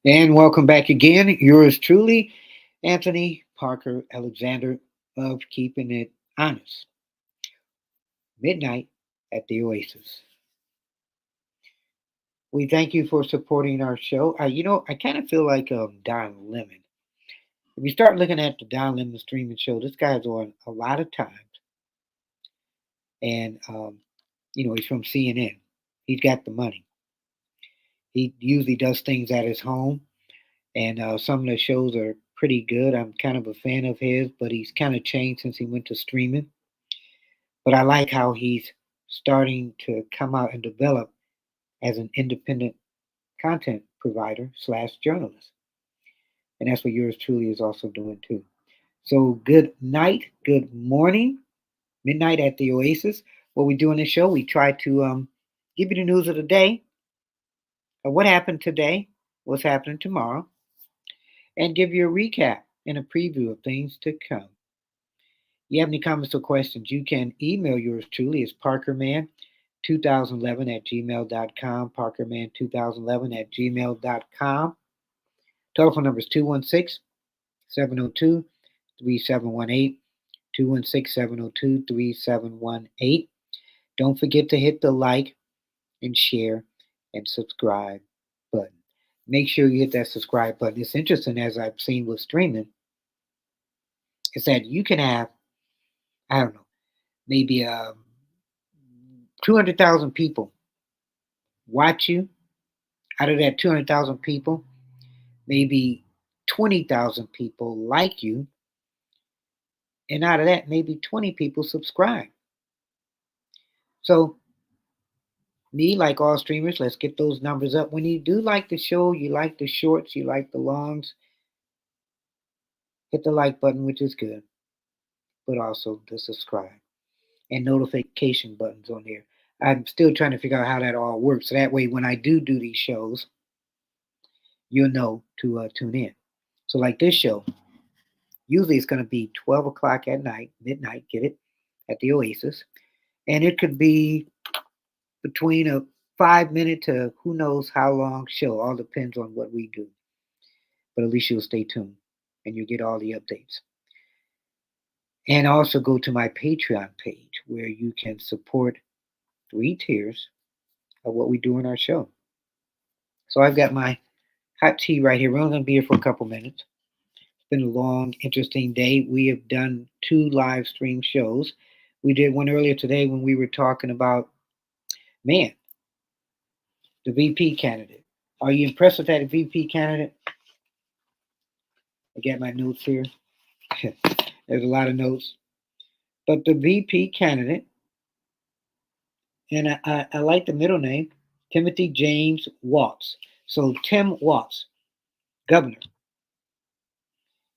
And welcome back again. Yours truly, Anthony Parker Alexander of Keeping It Honest. Midnight at the Oasis. We thank you for supporting our show. I kind of feel like Don Lemon. If you start looking at the Don Lemon streaming show, this guy's on a lot of times, and he's from CNN. He's got the money. He usually does things at his home, and some of the shows are pretty good. I'm kind of a fan of his, but he's kind of changed since he went to streaming. But I like how he's starting to come out and develop as an independent content provider slash journalist. And that's what yours truly is also doing too. So good night, good morning, midnight at the Oasis. What we do in this show, we try to give you the news of the day, what happened today, what's happening tomorrow, and give you a recap and a preview of things to come. You have any comments or questions, you can email yours truly. It's parkerman2011 at gmail.com, parkerman2011 at gmail.com. Telephone number is 216 702 3718. 216 702 3718. Don't forget to hit the like and share and subscribe button. Make sure you hit that subscribe button. It's interesting, as I've seen with streaming, is that you can have, I don't know, maybe 200,000 people watch you. Out of that 200,000 people, maybe 20,000 people like you. And out of that, maybe 20 people subscribe. So, me, like all streamers, let's get those numbers up. When you do like the show, you like the shorts, you like the longs, hit the like button, which is good, but also the subscribe and notification buttons on there. I'm still trying to figure out how that all works. So that way, when I do these shows, you'll know to tune in. So, like this show, usually it's going to be 12 o'clock at night, midnight, get it, at the Oasis. And it could be between a 5 minute to who knows how long show. All depends on what we do. But at least you'll stay tuned and you'll get all the updates. And also go to my Patreon page where you can support 3 tiers of what we do in our show. So I've got my hot tea right here. We're only going to be here for a couple minutes. It's been a long, interesting day. We have done 2 live stream shows. We did one earlier today when we were talking about, man, the VP candidate. Are you impressed with that VP candidate? I got my notes here. There's a lot of notes. But the VP candidate, and I like the middle name, Timothy James Watts. So Tim Watts, governor.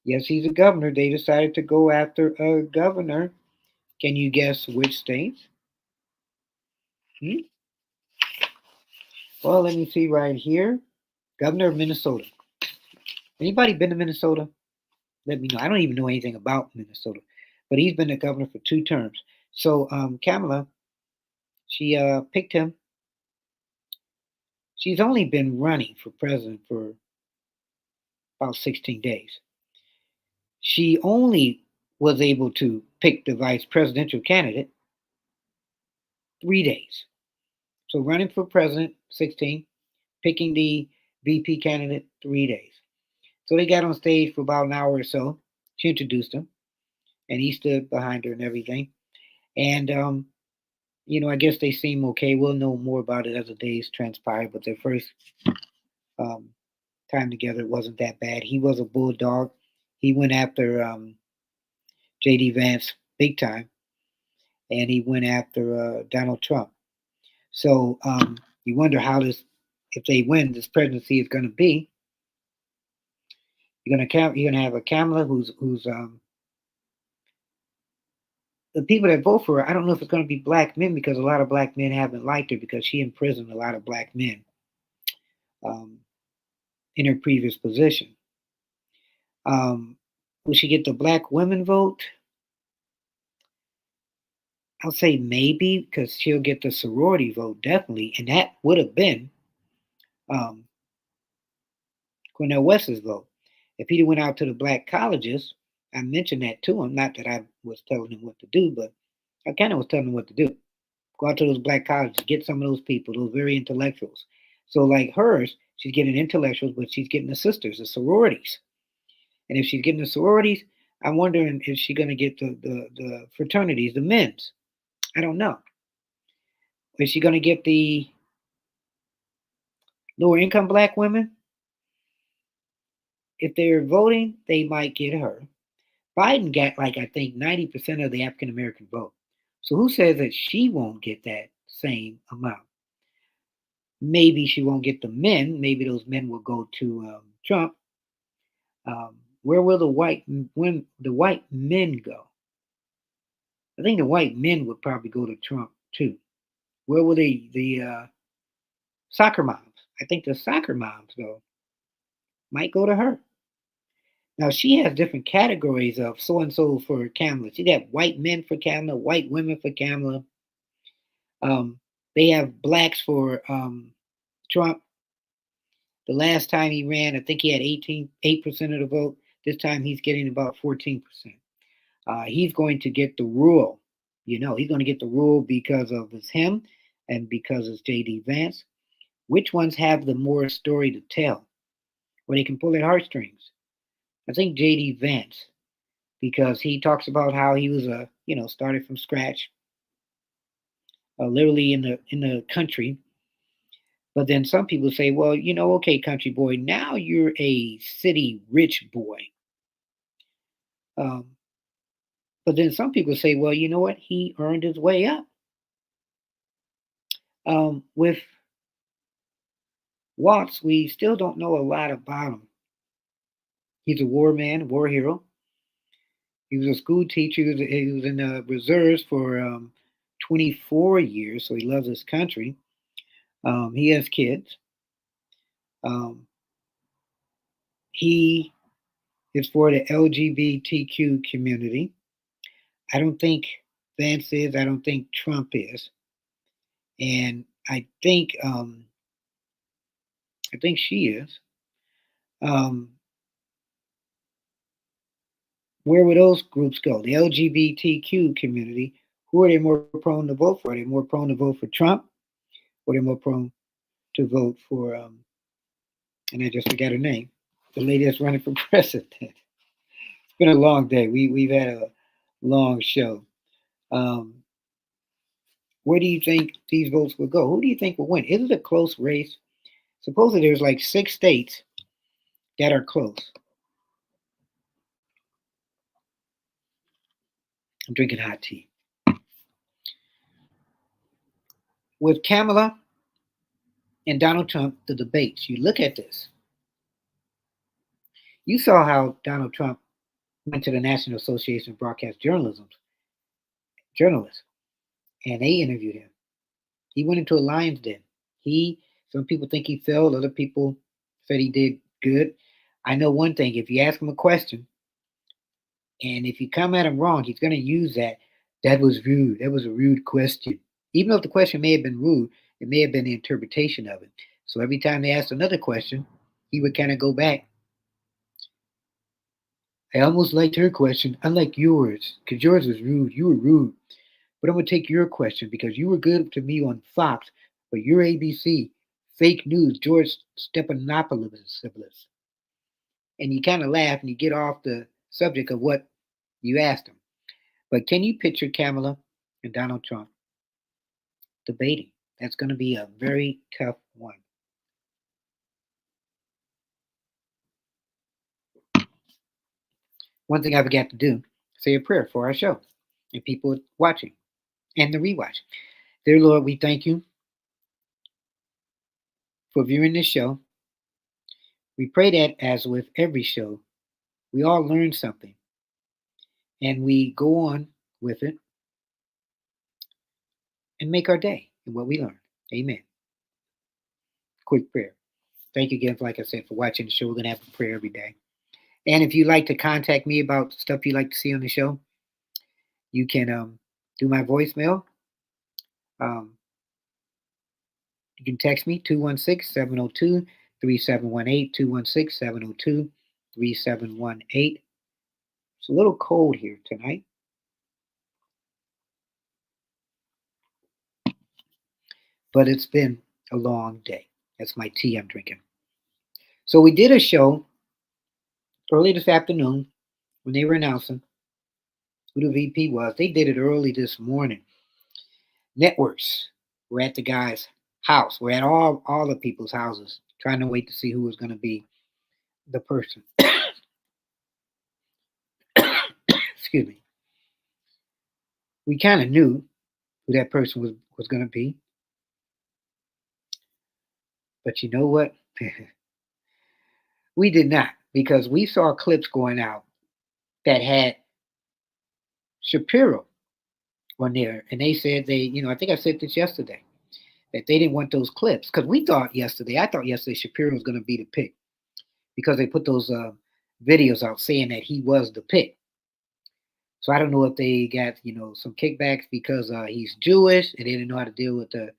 Yes, he's a governor. They decided to go after a governor. Can you guess which state? Hmm? Well, let me see right here. Governor of Minnesota. Anybody been to Minnesota? Let me know. I don't even know anything about Minnesota, but he's been the governor for 2 terms. So Kamala, she picked him. She's only been running for president for about 16 days. She only was able to pick the vice presidential candidate 3 days. So running for president, 16, picking the VP candidate, 3 days. So they got on stage for about an hour or so. She introduced him, and he stood behind her and everything. And I guess they seem okay. We'll know more about it as the days transpire. But their first um, time together wasn't that bad. He was a bulldog. He went after J.D. Vance big time, and he went after Donald Trump. So you wonder how this, if they win, this presidency is going to be. You're gonna have a Kamala who's the people that vote for her. I don't know if it's going to be black men because a lot of black men haven't liked her because she imprisoned a lot of black men um, in her previous position. Um, will she get the black women vote? I'll say maybe because she'll get the sorority vote definitely, and that would have been um, Cornel West's vote. If he'd went out to the black colleges, I mentioned that to him. Not that I was telling him what to do, but I kind of was telling him what to do. Go out to those black colleges, get some of those people, those very intellectuals. So like hers, she's getting intellectuals, but she's getting the sisters, the sororities. And if she's getting the sororities, I'm wondering if she's going to get the fraternities, the men's. I don't know. Is she going to get the lower income black women? If they're voting, they might get her. Biden got like I think 90% of the African American vote. So who says that she won't get that same amount? Maybe she won't get the men. Maybe those men will go to Trump. Where will the white men go? I think the white men would probably go to Trump too. Where will the soccer moms? I think the soccer moms though might go to her. Now she has different categories of so and so for Kamala. She got white men for Kamala, white women for Kamala. Um, they have blacks for Trump. The last time he ran, I think he had 8% of the vote. This time he's getting about 14%. He's going to get the rule. You know, he's going to get the rule because of it's him and because it's J.D. Vance. Which ones have the more story to tell where they can pull their heartstrings? I think J.D. Vance because he talks about how he was started from scratch, literally in the country. But then some people say, well, okay, country boy, now you're a city rich boy. Um, but then some people say, well, you know what? He earned his way up. With Watts, we still don't know a lot about him. He's a war man, war hero. He was a school teacher. He was in the reserves for 24 years, so he loves his country. He has kids. Um, he is for the LGBTQ community. I don't think Vance is. I don't think Trump is. And I think she is. Um, where would those groups go? The LGBTQ community. Who are they more prone to vote for? Are they more prone to vote for Trump, or are they more prone to vote for? And I just forgot her name. The lady that's running for president. It's been a long day. We've had a long show. Um, where do you think these votes will go? Who do you think will win? Is it a close race? Supposedly there's like 6 states that are close. I'm drinking hot tea. With Kamala and Donald Trump, the debates, you look at this. You saw how Donald Trump went to the National Association of Broadcast journalists, and they interviewed him. He went into a lion's den. Some people think he failed, other people said he did good. I know one thing: if you ask him a question, and if you come at him wrong, he's going to use that. That was rude. That was a rude question. Even though the question may have been rude, it may have been the interpretation of it. So every time they asked another question, he would kind of go back. I almost liked her question. I like yours because yours was rude. You were rude. But I'm going to take your question because you were good to me on Fox, but you're ABC. Fake news, George Stephanopoulos. And you kind of laugh and you get off the subject of what you asked him. But can you picture Kamala and Donald Trump debating? That's going to be a very tough one. One thing I forgot to do, say a prayer for our show and people watching and the rewatch. Dear Lord, we thank you for viewing this show. We pray that, as with every show, we all learn something and we go on with it and make our day in what we learn. Amen. Quick prayer. Thank you again, like I said, for watching the show. We're going to have a prayer every day. And if you'd like to contact me about stuff you'd like to see on the show, you can do my voicemail. You can text me 216-702-3730. 3718 216 702 3718. It's a little cold here tonight, but it's been a long day. That's my tea I'm drinking. So we did a show early this afternoon when they were announcing who the VP was. They did it early this morning. Networks were at the guy's house. We're at all the people's houses, trying to wait to see who was going to be the person. Excuse me. We kind of knew who that person was going to be, but you know what? We did not, because we saw clips going out that had Shapiro on there, and they said I think I said this yesterday, that they didn't want those clips because I thought yesterday Shapiro was going to be the pick because they put those videos out saying that he was the pick. So I don't know if they got some kickbacks because he's Jewish and they didn't know how to deal with the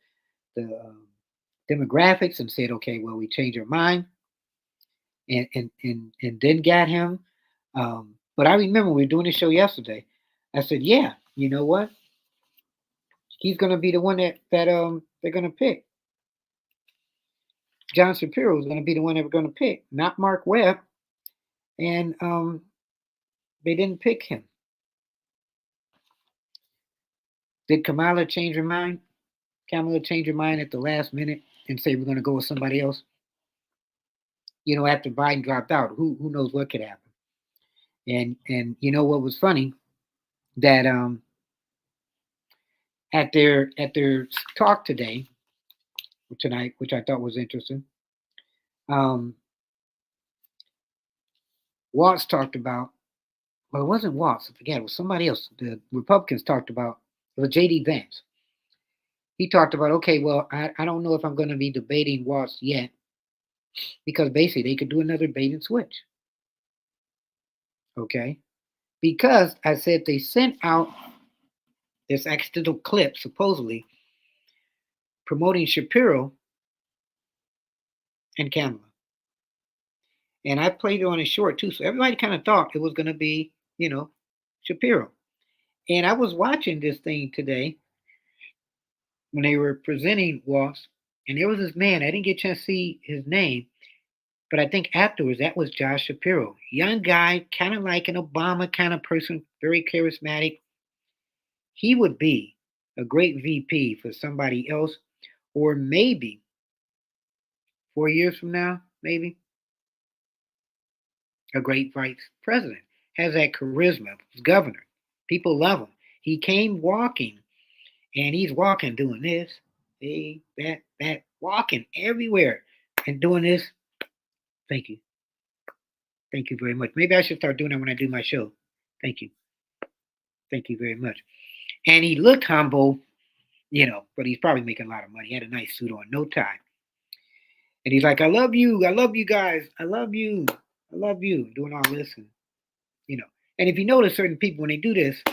demographics and said, okay, well, we changed our mind and then got him. But I remember we were doing the show yesterday. I said, yeah, you know what? He's gonna be the one that they're gonna pick. John Shapiro is gonna be the one that we're gonna pick, not Mark Webb. And they didn't pick him. Did Kamala change her mind? Kamala change her mind at the last minute and say we're gonna go with somebody else? After Biden dropped out, who knows what could happen? And you know what was funny? That at their talk tonight, which I thought was interesting, um, Watts talked about. Well, it wasn't Watts. I forget. It was somebody else. The Republicans talked about. It was J.D. Vance. He talked about, okay, well, I don't know if I'm going to be debating Watts yet because basically they could do another bait and switch. Okay, because I said they sent out this accidental clip supposedly promoting Shapiro and Kamala. And I played it on a short too, so everybody kind of thought it was going to be, Shapiro. And I was watching this thing today when they were presenting Walsh, and there was this man. I didn't get a chance to see his name, but I think afterwards that was Josh Shapiro, young guy, kind of like an Obama kind of person, very charismatic. He would be a great VP for somebody else, or maybe 4 years from now, maybe a great vice president. Has that charisma. He's governor. People love him. He came walking, and he's walking doing this, that, walking everywhere and doing this. Thank you. Thank you very much. Maybe I should start doing that when I do my show. Thank you. Thank you very much. And he looked humble, but he's probably making a lot of money. He had a nice suit on, no tie. And he's like, I love you. I love you guys. I love you. I love you. Doing all this. And and if you notice certain people, when they do this,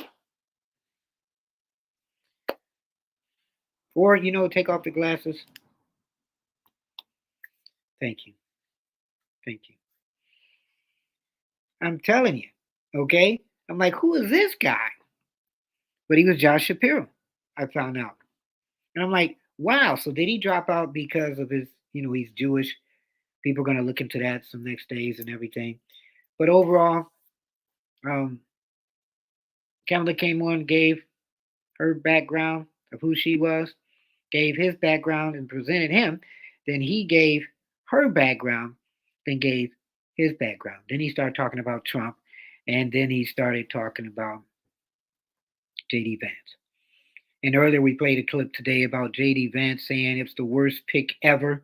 or, take off the glasses. Thank you. Thank you. I'm telling you. Okay? I'm like, who is this guy? But he was Josh Shapiro, I found out. And I'm like, wow, so did he drop out because of his, he's Jewish? People are going to look into that some next days and everything. But overall, Kamala came on, gave her background of who she was, gave his background and presented him. Then he gave her background, then gave his background. Then he started talking about Trump, and then he started talking about J.D. Vance. And earlier we played a clip today about J.D. Vance saying it's the worst pick ever.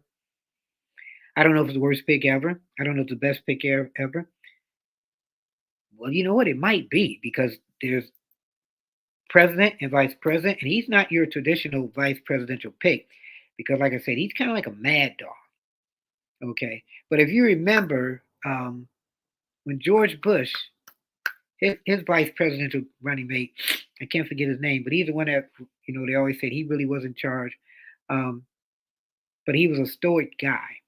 I don't know if it's the worst pick ever. I don't know if it's the best pick ever. Well, you know what? It might be because there's president and vice president, and he's not your traditional vice presidential pick because, like I said, he's kind of like a mad dog. Okay, but if you remember when George Bush, his vice presidential running mate, I can't forget his name, but he's the one that they always said he really was in charge, but he was a stoic guy.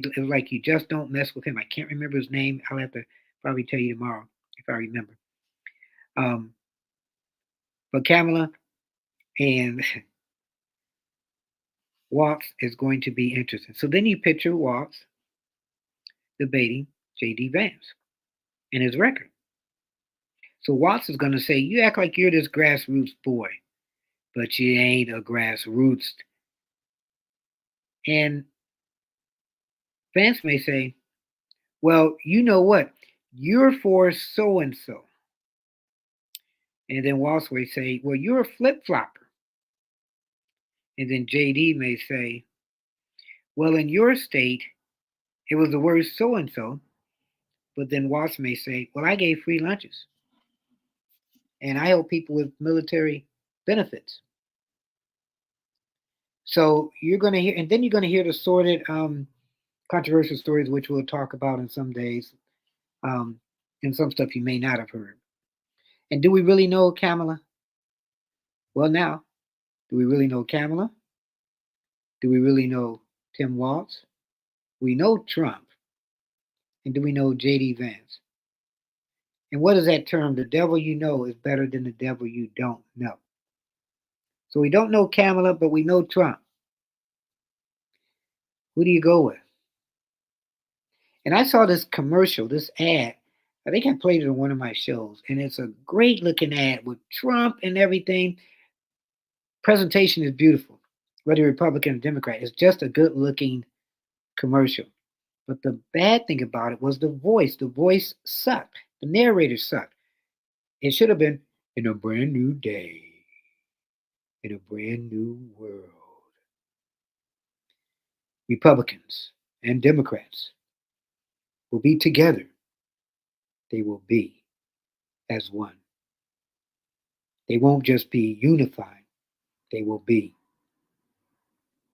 It was like you just don't mess with him. I can't remember his name. I'll have to probably tell you tomorrow if I remember. Um, but Kamala and Walks is going to be interesting. So then you picture Walks debating J.D. Vance and his record. So Watts is going to say, you act like you're this grassroots boy, but you ain't a grassroots. And Vance may say, well, you know what? You're for so and so. And then Watts may say, well, you're a flip flopper. And then JD may say, well, in your state, it was the word so and so. But then Watts may say, well, I gave free lunches and I help people with military benefits. So you're going to hear, and then you're going to hear the sordid, controversial stories, which we'll talk about in some days, um, and some stuff you may not have heard. And do we really know Kamala? Well, now, do we really know Kamala? Do we really know Tim Walz? We know Trump. And do we know J.D. Vance? And what is that term? The devil you know is better than the devil you don't know. So we don't know Kamala, but we know Trump. Who do you go with? And I saw this commercial, this ad. I think I played it on one of my shows, and it's a great looking ad with Trump and everything. Presentation is beautiful, whether Republican or Democrat. It's just a good looking commercial. But the bad thing about it was the voice. The voice sucked. The narrator sucked. It should have been in a brand new day, in a brand new world. Republicans and Democrats will be together. They will be as one. They won't just be unified, they will be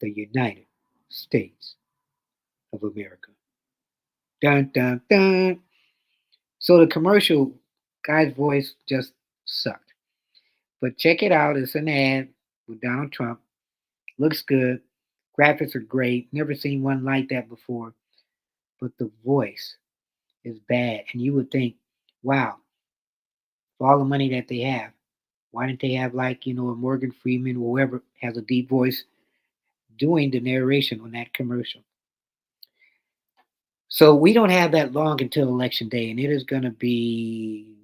the United States of America. Dun, dun, dun. So the commercial guy's voice just sucked. But check it out. It's an ad with Donald Trump. Looks good. Graphics are great. Never seen one like that before. But the voice is bad. And you would think, wow, for all the money that they have, why didn't they have like, a Morgan Freeman or whoever has a deep voice doing the narration on that commercial? So we don't have that long until election day, and it is going to be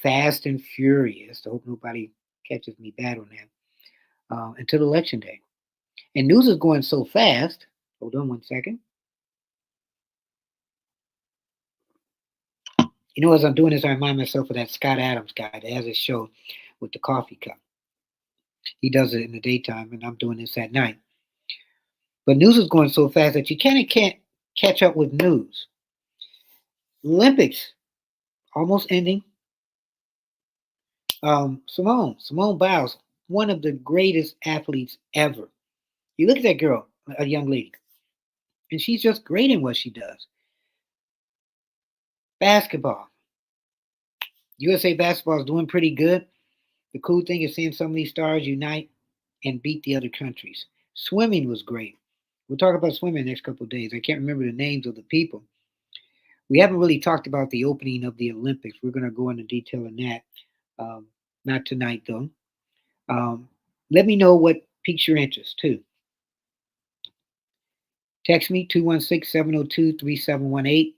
fast and furious. I hope nobody catches me bad on that. Until election day. And news is going so fast. Hold on one second. As I'm doing this, I remind myself of that Scott Adams guy that has his show with the coffee cup. He does it in the daytime, and I'm doing this at night. But news is going so fast that you kind of can't catch up with news. Olympics almost ending. Simone Biles, one of the greatest athletes ever. You look at that girl, a young lady, and she's just great in what she does. Basketball. USA basketball is doing pretty good. The cool thing is seeing some of these stars unite and beat the other countries. Swimming was great. We'll talk about swimming the next couple of days. I can't remember the names of the people. We haven't really talked about the opening of the Olympics. We're going to go into detail on that. Not tonight, though. Let me know what piques your interest, too. Text me 216-702-3718.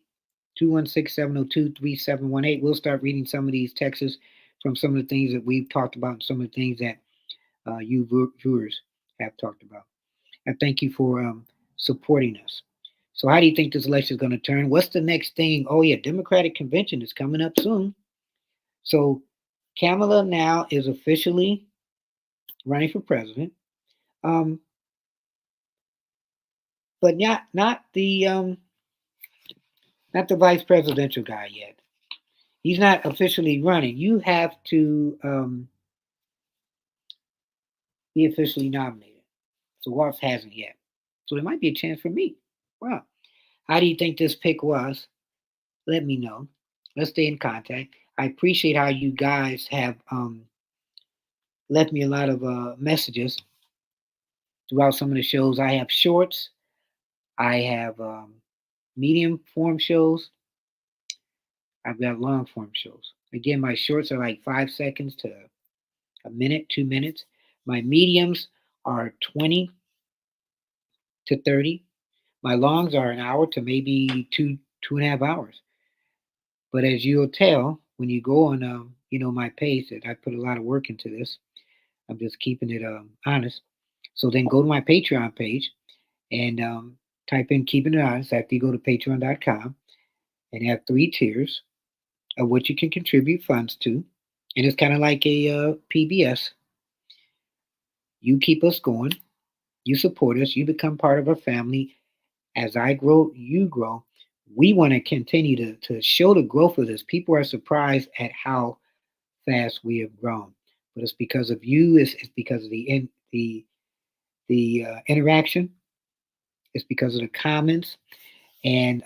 216-702-3718. We'll start reading some of these texts from some of the things that we've talked about and some of the things that you viewers have talked about. And thank you for supporting us. So how do you think this election is going to turn? What's the next thing? Oh, yeah, Democratic convention is coming up soon. So Kamala now is officially running for president. But not the vice presidential guy yet. He's not officially running. You have to be officially nominated. So Waltz hasn't yet. So there might be a chance for me. Wow. How do you think this pick was? Let me know. Let's stay in contact. I appreciate how you guys have left me a lot of messages throughout some of the shows. I have shorts. I have medium form shows, I've got long form shows. Again, my shorts are like 5 seconds to a minute, 2 minutes. My mediums are 20 to 30. My longs are an hour to maybe 2.5 hours. But as you'll tell when you go on, my page, that I put a lot of work into this. I'm just keeping it honest. So then go to my Patreon page and type in "Keeping It Honest" after you go to Patreon.com and have 3 tiers of what you can contribute funds to. And it's kind of like a PBS. You keep us going. You support us. You become part of our family. As I grow, you grow. We want to continue to show the growth of this. People are surprised at how fast we have grown, but it's because of you. It's because of the interaction. It's because of the comments, and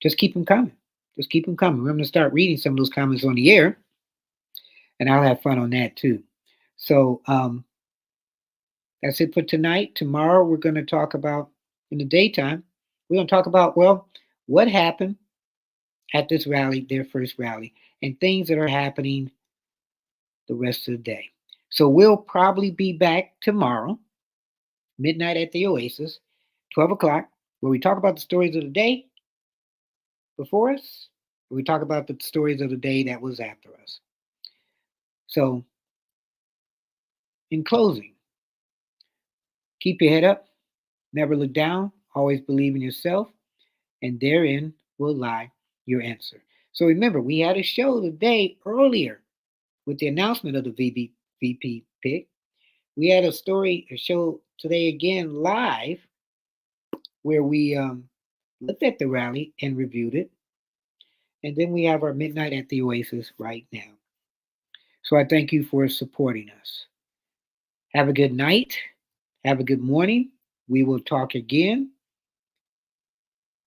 just keep them coming. Just keep them coming. We're going to start reading some of those comments on the air, and I'll have fun on that too. So that's it for tonight. Tomorrow we're going to talk about, in the daytime, we're going to talk about, well, what happened at this rally, their first rally, and things that are happening the rest of the day. So we'll probably be back tomorrow, midnight at the Oasis, 12 o'clock, where we talk about the stories of the day before us, where we talk about the stories of the day that was after us. So, in closing, keep your head up, never look down, always believe in yourself, and therein will lie your answer. So remember, we had a show today earlier with the announcement of the VP pick. We had a show today again live where we looked at the rally and reviewed it. And then we have our Midnight at the Oasis right now. So I thank you for supporting us. Have a good night. Have a good morning. We will talk again.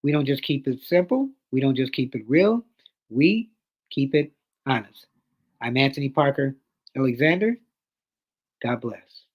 We don't just keep it simple. We don't just keep it real. We keep it honest. I'm Anthony Parker Alexander. God bless.